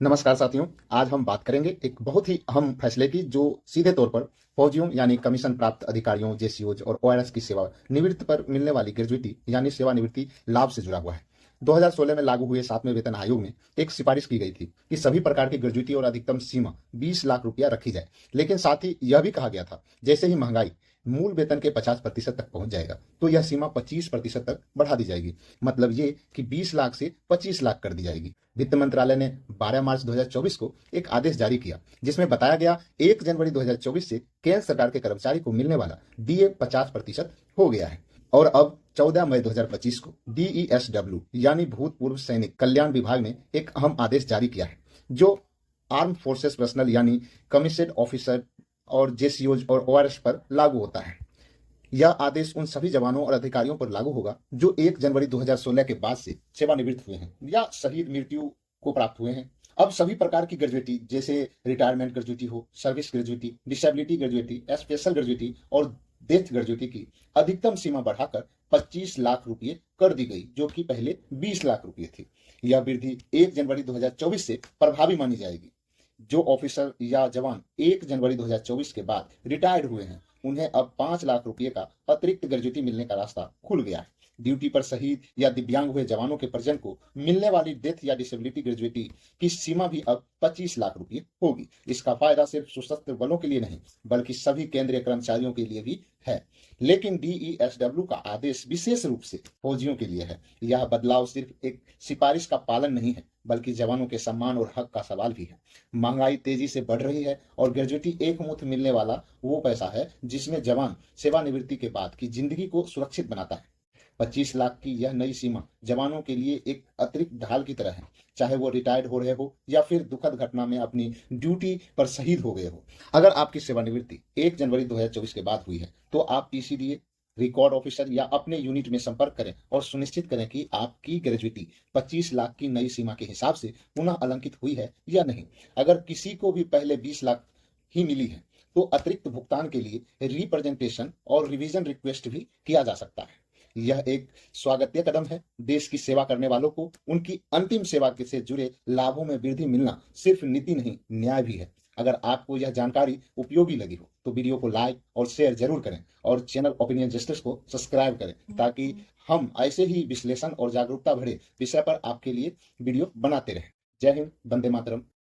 नमस्कार साथियों। आज हम बात करेंगे एक बहुत ही अहम फैसले की जो सीधे तौर पर फौजियों यानी कमीशन प्राप्त अधिकारियों, जेसीओज और ओआरएस की सेवा निवृत्ति पर मिलने वाली ग्रेजुइटी यानी सेवानिवृत्ति लाभ से जुड़ा हुआ है। 2016 में लागू हुए 7वें वेतन आयोग में एक सिफारिश की गई थी कि सभी प्रकार की ग्रेजुइटी और अधिकतम सीमा 20 लाख रुपया रखी जाए, लेकिन साथ ही यह भी कहा गया था जैसे ही महंगाई मूल वेतन के 50% तक पहुंच जाएगा तो यह सीमा 25% तक बढ़ा दी जाएगी। मतलब ये कि 20 लाख से 25 लाख कर दी जाएगी। वित्त मंत्रालय ने 12 मार्च 2024 को एक आदेश जारी किया जिसमें बताया गया 1 जनवरी 2024 से केंद्र सरकार के कर्मचारी को मिलने वाला डीए 50% हो गया है। और अब 14 मई 2025 को डीईएसडब्ल्यू यानी भूतपूर्व सैनिक कल्याण विभाग ने एक अहम आदेश जारी किया है जो आर्म फोर्सेस पर्सनल यानी कमीशेड ऑफिसर और जेसीओज और ओआरएस पर लागू होता है। यह आदेश उन सभी जवानों और अधिकारियों पर लागू होगा जो 1 जनवरी 2016 के बाद से सेवानिवृत्त हुए हैं या शहीद मृत्यु को प्राप्त हुए हैं। अब सभी प्रकार की ग्रेजुएटी जैसे रिटायरमेंट ग्रेजुएटी हो, service gratuity, disability gratuity, special gratuity और डेथ ग्रेजुएटी की अधिकतम सीमा बढ़ाकर 25 लाख रुपये कर दी गई, जो कि पहले 20 लाख रुपये थी। यह वृद्धि 1 जनवरी 2024 से प्रभावी मानी जाएगी। जो ऑफिसर या जवान 1 जनवरी 2024 के बाद रिटायर्ड हुए हैं उन्हें अब 5 लाख रुपए का अतिरिक्त ग्रेजुइटी मिलने का रास्ता खुल गया है। ड्यूटी पर शहीद या दिव्यांग हुए जवानों के परिजन को मिलने वाली डेथ या डिसेबिलिटी ग्रेजुइटी की सीमा भी अब 25 लाख रुपए होगी। इसका फायदा सिर्फ सशस्त्र बलों के लिए नहीं बल्कि सभी केंद्रीय कर्मचारियों के लिए भी है। लेकिन डीईएसडब्ल्यू का आदेश विशेष रूप से फौजियों के लिए है। यह बदलाव सिर्फ एक सिफारिश का पालन नहीं है बल्कि जवानों के सम्मान और हक का सवाल भी है। महंगाई तेजी से बढ़ रही है और ग्रेजुइटी एक मुश्त मिलने वाला वो पैसा है जिसमें जवान सेवानिवृत्ति के बाद की जिंदगी को सुरक्षित बनाता है। 25 लाख की यह नई सीमा जवानों के लिए एक अतिरिक्त ढाल की तरह है, चाहे वो रिटायर्ड हो रहे हो या फिर दुखद घटना में अपनी ड्यूटी पर शहीद हो गए हो। अगर आपकी सेवानिवृत्ति 1 जनवरी 2024 के बाद हुई है तो आप पीसीडीए रिकॉर्ड ऑफिसर या अपने यूनिट में संपर्क करें और सुनिश्चित करें कि आपकी ग्रेजुइटी 25 लाख की नई सीमा के हिसाब से पुनः अलंकित हुई है या नहीं। अगर किसी को भी पहले 20 लाख ही मिली है तो अतिरिक्त भुगतान के लिए रिप्रेजेंटेशन और रिवीजन रिक्वेस्ट भी किया जा सकता है। यह एक स्वागतीय कदम है। देश की सेवा करने वालों को उनकी अंतिम सेवा से जुड़े लाभों में वृद्धि मिलना सिर्फ नीति नहीं, न्याय भी है। अगर आपको यह जानकारी उपयोगी लगी हो तो वीडियो को लाइक और शेयर जरूर करें और चैनल ओपिनियन जस्टिस को सब्सक्राइब करें ताकि हम ऐसे ही विश्लेषण और जागरूकता भरे विषय पर आपके लिए वीडियो बनाते रहें। जय हिंद, वंदे मातरम।